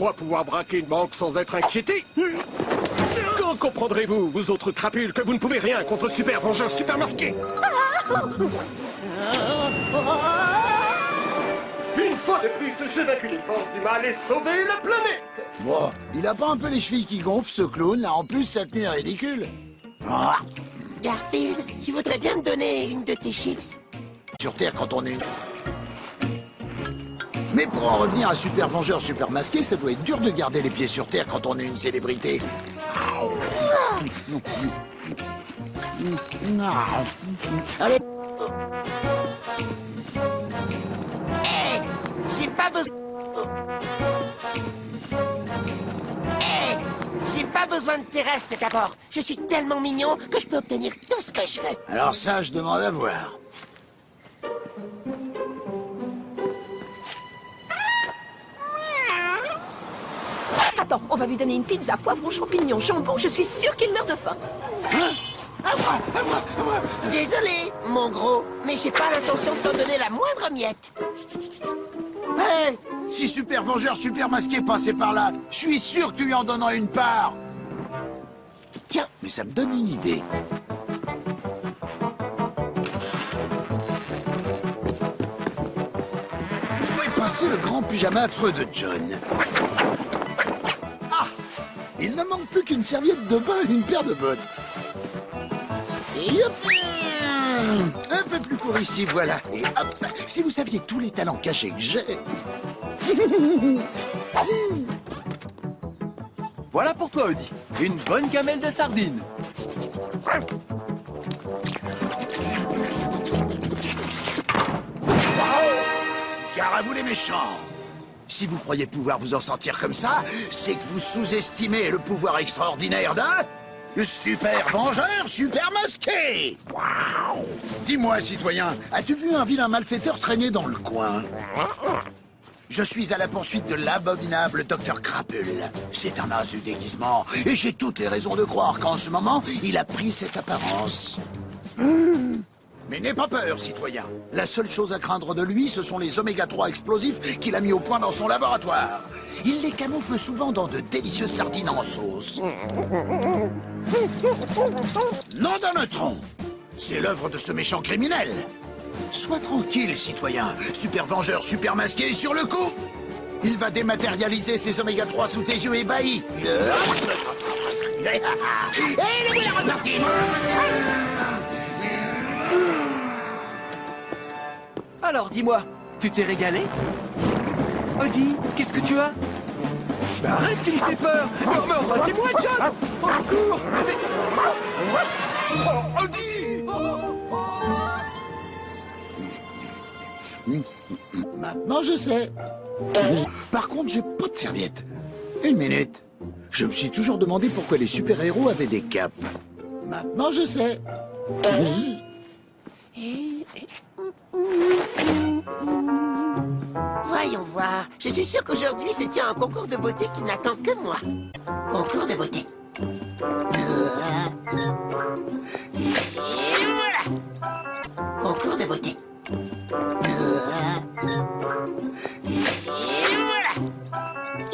croient pouvoir braquer une banque sans être inquiétés? Quand comprendrez-vous, vous autres crapules, que vous ne pouvez rien contre Super Vengeur Super Masqué? Une fois de plus, j'ai vaincu les forces du mal et sauvé la planète. Bon, il a pas un peu les chevilles qui gonflent, ce clown, là, en plus, cette nuit est ridicule. Ah, Garfield, tu voudrais bien me donner une de tes chips? sur Terre, quand on est une... Mais pour en revenir à Super Vengeur Super Masqué, ça doit être dur de garder les pieds sur Terre quand on est une célébrité. Allez, Hé, j'ai pas besoin... Hé, j'ai pas besoin de tes restes d'abord. Je suis tellement mignon que je peux obtenir tout ce que je veux. alors ça, je demande à voir. Attends, on va lui donner une pizza, poivron, champignons, jambon, je suis sûre qu'il meurt de faim. Hein? À moi. Désolé, mon gros, mais j'ai pas l'intention de t'en donner la moindre miette. Hé, si Super Vengeur Super Masqué passait par là, je suis sûr que tu lui en donneras une part. Tiens, mais ça me donne une idée. Où est passé le grand pyjama affreux de John? Ah, il ne manque plus qu'une serviette de bain et une paire de bottes. Et hop, un peu plus court ici, voilà. Et hop, si vous saviez tous les talents cachés que j'ai. Voilà pour toi, Audi. Une bonne gamelle de sardines. Gare à vous les méchants. Si vous croyez pouvoir vous en sortir comme ça, c'est que vous sous-estimez le pouvoir extraordinaire d'un... Super Vengeur Super Masqué. Waouh. Dis-moi, citoyen, as-tu vu un vilain malfaiteur traîner dans le coin? Je suis à la poursuite de l'abominable Docteur Crapule. C'est un naze du déguisement, et j'ai toutes les raisons de croire qu'en ce moment, il a pris cette apparence. Mais n'aie pas peur, citoyen. La seule chose à craindre de lui, ce sont les oméga 3 explosifs qu'il a mis au point dans son laboratoire. Il les camoufle souvent dans de délicieuses sardines en sauce. Nom d'un neutron. C'est l'œuvre de ce méchant criminel. Sois tranquille, citoyen. Super Vengeur Super Masqué est sur le coup. Il va dématérialiser ses oméga 3 sous tes yeux ébahis. Et le voilà reparti. Alors, dis-moi, tu t'es régalé? Audi, qu'est-ce que tu as? Mais arrête, tu me fais peur! Mais enfin, c'est moi, John! Au secours! Oh, Audi! Maintenant, je sais. Par contre, j'ai pas de serviette. Une minute. Je me suis toujours demandé pourquoi les super-héros avaient des capes. Maintenant, je sais. Voyons voir. Je suis sûr qu'aujourd'hui se tient un concours de beauté qui n'attend que moi. Concours de beauté. Et voilà. Concours de beauté. Et voilà.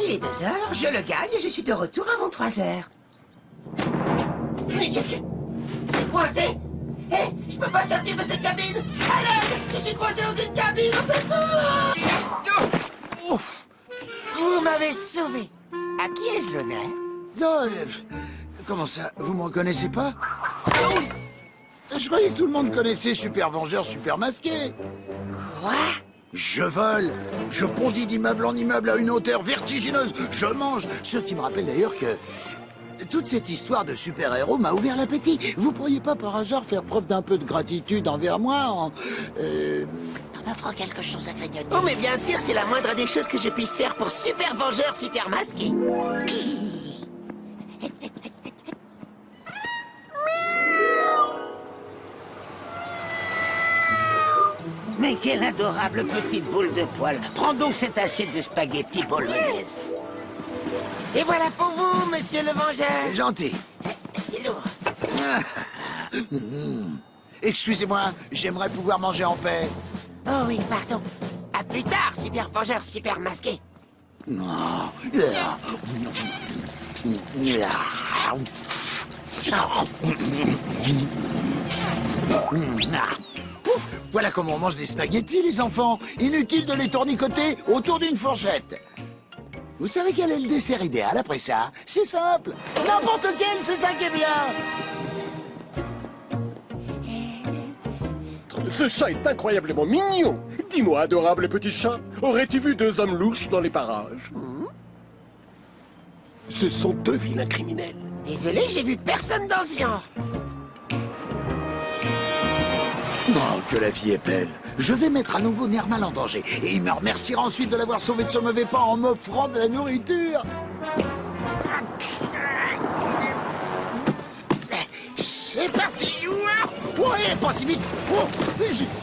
Il est 2 heures, je le gagne et je suis de retour avant 3 heures. Mais qu'est-ce que... C'est coincé. Hé, je peux pas sortir de cette cabine. À l'aide, je suis coincé dans une cabine, au secours. Vous m'avez sauvé. À qui ai-je l'honneur? Non, comment ça? Vous me reconnaissez pas? Je croyais que tout le monde connaissait Super Vengeur Super Masqué. Quoi? Je vole, je bondis d'immeuble en immeuble à une hauteur vertigineuse, je mange, ce qui me rappelle d'ailleurs que toute cette histoire de super-héros m'a ouvert l'appétit. Vous pourriez pas par hasard faire preuve d'un peu de gratitude envers moi en... T'en offres quelque chose à grignoter? Oh mais bien sûr, c'est la moindre des choses que je puisse faire pour Super Vengeur Super Masqué. Mais quelle adorable petite boule de poil. Prends donc cette assiette de spaghettis bolognaise. Et voilà pour vous, monsieur le Vengeur. C'est gentil. C'est lourd. Excusez-moi, j'aimerais pouvoir manger en paix. Oh oui, pardon. À plus tard, Super Vengeur Super Masqué. Non. Voilà comment on mange des spaghettis, les enfants. Inutile de les tournicoter autour d'une fourchette. Vous savez quel est le dessert idéal après ça? C'est simple. N'importe quel, c'est ça qui est bien. Ce chat est incroyablement mignon. Dis-moi, adorable petit chat, aurais-tu vu deux hommes louches dans les parages? Ce sont deux vilains criminels. Désolé, j'ai vu personne dans ce genre. Oh, que la vie est belle. Je vais mettre à nouveau Nermal en danger. Et il me remerciera ensuite de l'avoir sauvé de son mauvais pas en m'offrant de la nourriture. C'est parti. Ouais, pas si vite. Oh,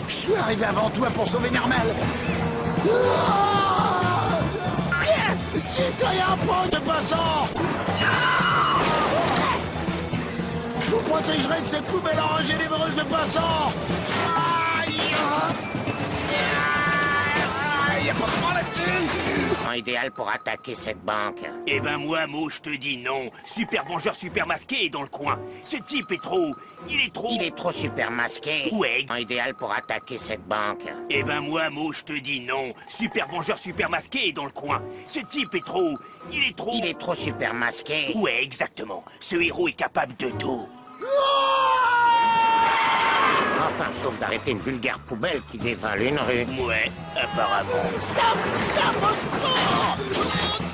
je suis arrivé avant toi pour sauver Nermal. Citoyen point de passant. Je vous protégerai de cette poubelle enragée lévereuse de passants. Il n'y a pas de point là-dessus. Idéal pour attaquer cette banque. Eh ben moi, Mo, je te dis non. Super Vengeur Super Masqué est dans le coin. Ce type est trop... Il est trop super masqué. Ouais. Idéal pour attaquer cette banque. Eh ben moi, Mo, je te dis non. Super Vengeur Super Masqué est dans le coin. Ce type est trop... Il est trop super masqué. Ouais, exactement. Ce héros est capable de tout. Enfin, sauf d'arrêter une vulgaire poubelle qui dévale une rue. Ouais, apparemment. Stop, au secours.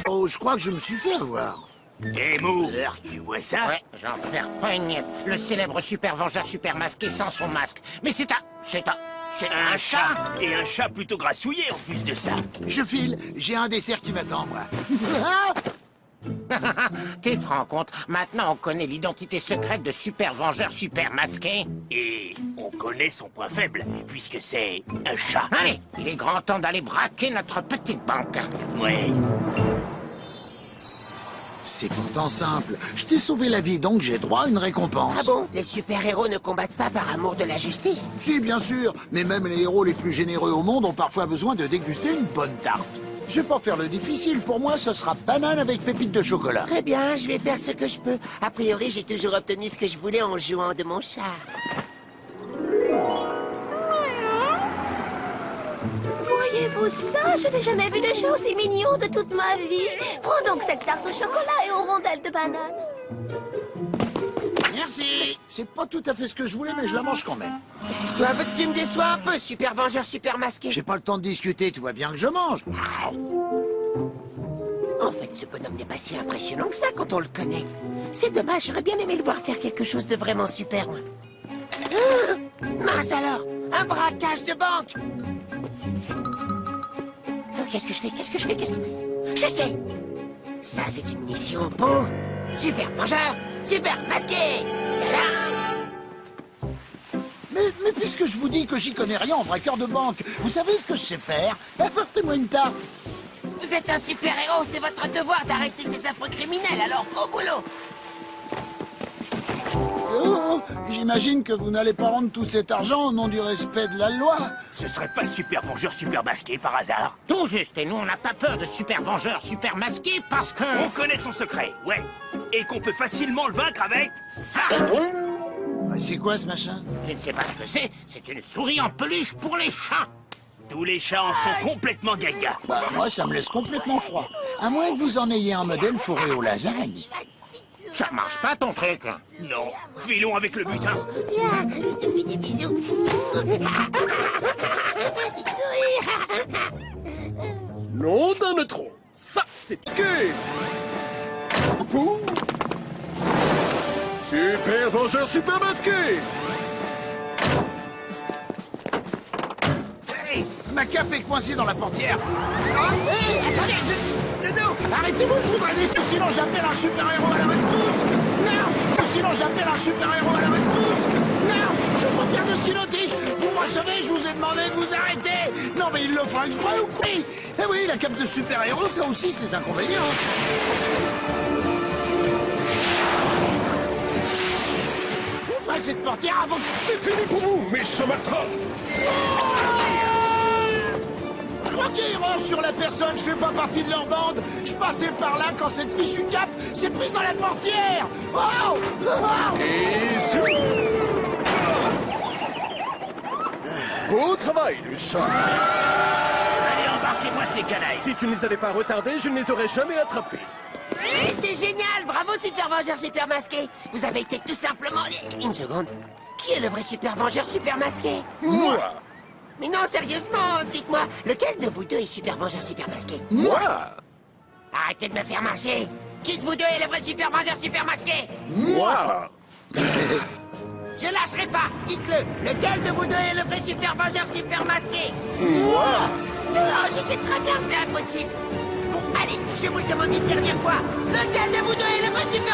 Oh, je crois que je me suis fait avoir. Eh Mo, tu vois ça? Ouais, j'en perds pas une miette. Le célèbre super vengeur super masqué sans son masque. Mais c'est un chat. Et un chat plutôt grassouillé en plus de ça. Je file, j'ai un dessert qui m'attend, moi. Tu te rends compte? Maintenant, on connaît l'identité secrète de super vengeur super masqué. Et on connaît son point faible, puisque c'est un chat. Allez, il est grand temps d'aller braquer notre petite banque. Ouais. C'est pourtant simple. Je t'ai sauvé la vie, donc j'ai droit à une récompense. Ah bon? Les super-héros ne combattent pas par amour de la justice? Si, bien sûr. Mais même les héros les plus généreux au monde ont parfois besoin de déguster une bonne tarte. Je vais pas faire le difficile. Pour moi, ce sera banane avec pépites de chocolat. Très bien, je vais faire ce que je peux. A priori, j'ai toujours obtenu ce que je voulais en jouant de mon chat. Voyez-vous ça? Je n'ai jamais vu de chat aussi mignon de toute ma vie. Prends donc cette tarte au chocolat et aux rondelles de banane. Merci. C'est pas tout à fait ce que je voulais, mais je la mange quand même. Je dois avouer que tu me déçois un peu, super vengeur, super masqué. J'ai pas le temps de discuter, tu vois bien que je mange. En fait, ce bonhomme n'est pas si impressionnant que ça quand on le connaît. C'est dommage, j'aurais bien aimé le voir faire quelque chose de vraiment super. Ah, mince alors, un braquage de banque. Oh, qu'est-ce que je fais? Je sais. Ça, c'est une mission pour super vengeur, super masqué. Tadam! Mais puisque je vous dis que j'y connais rien en braqueur de banque, vous savez ce que je sais faire? Apportez-moi une tarte. Vous êtes un super-héros, c'est votre devoir d'arrêter ces affreux criminels, alors au boulot. Oh, j'imagine que vous n'allez pas rendre tout cet argent au nom du respect de la loi. Ce serait pas Super Vengeur Super Masqué par hasard? Tout juste, et nous on n'a pas peur de super vengeur super masqué parce que... On connaît son secret, ouais. Et qu'on peut facilement le vaincre avec ça. C'est quoi ce machin? Tu ne sais pas ce que c'est une souris en peluche pour les chats. Tous les chats en sont complètement gaga. Bah, moi, ça me laisse complètement froid. À moins que vous en ayez un modèle fourré aux lasagnes. Ça marche pas ton truc. Non, filons avec le butin. Je te fais des bisous. Nom d'un neutron. Ça, c'est masqué. Pour... Super vengeur super masqué. Hey, ma cape est coincée dans la portière. Hey, attendez, non, arrêtez-vous, je voudrais des sous, sinon j'appelle un super-héros à la rescousse. Non, sinon j'appelle un super-héros à la rescousse. Non, je préfère de skilotique. Vous me recevez, je vous ai demandé de vous arrêter. Non, mais il le fera exprès ou quoi? Eh oui, la cape de super-héros, ça aussi, c'est inconvénient. Ouvrez cette portière avant que... C'est fini pour vous, méchant malfrat. crois qu'ils iront sur la personne, je fais pas partie de leur bande. Je passais par là quand cette fichue cape s'est prise dans la portière. Oh, Et zou. Beau travail, le chat. Allez, embarquez-moi ces canailles. Si tu ne les avais pas retardés, je ne les aurais jamais attrapés. C'était génial! Bravo, Super Vengeur Super Masqué! Vous avez été tout simplement... Une seconde. Qui est le vrai Super Vengeur Super Masqué? Moi. Mais non, sérieusement, dites-moi, lequel de vous deux est Super Vengeur Super Masqué? Moi. Arrêtez de me faire marcher! Qui de vous deux est le vrai Super Vengeur Super Masqué? Moi. Je lâcherai pas! Dites-le! Lequel de vous deux est le vrai Super Vengeur Super Masqué? Moi. Non, je sais très bien que c'est impossible! Bon, allez, je vous le demande une dernière fois! Lequel de vous deux est le vrai Super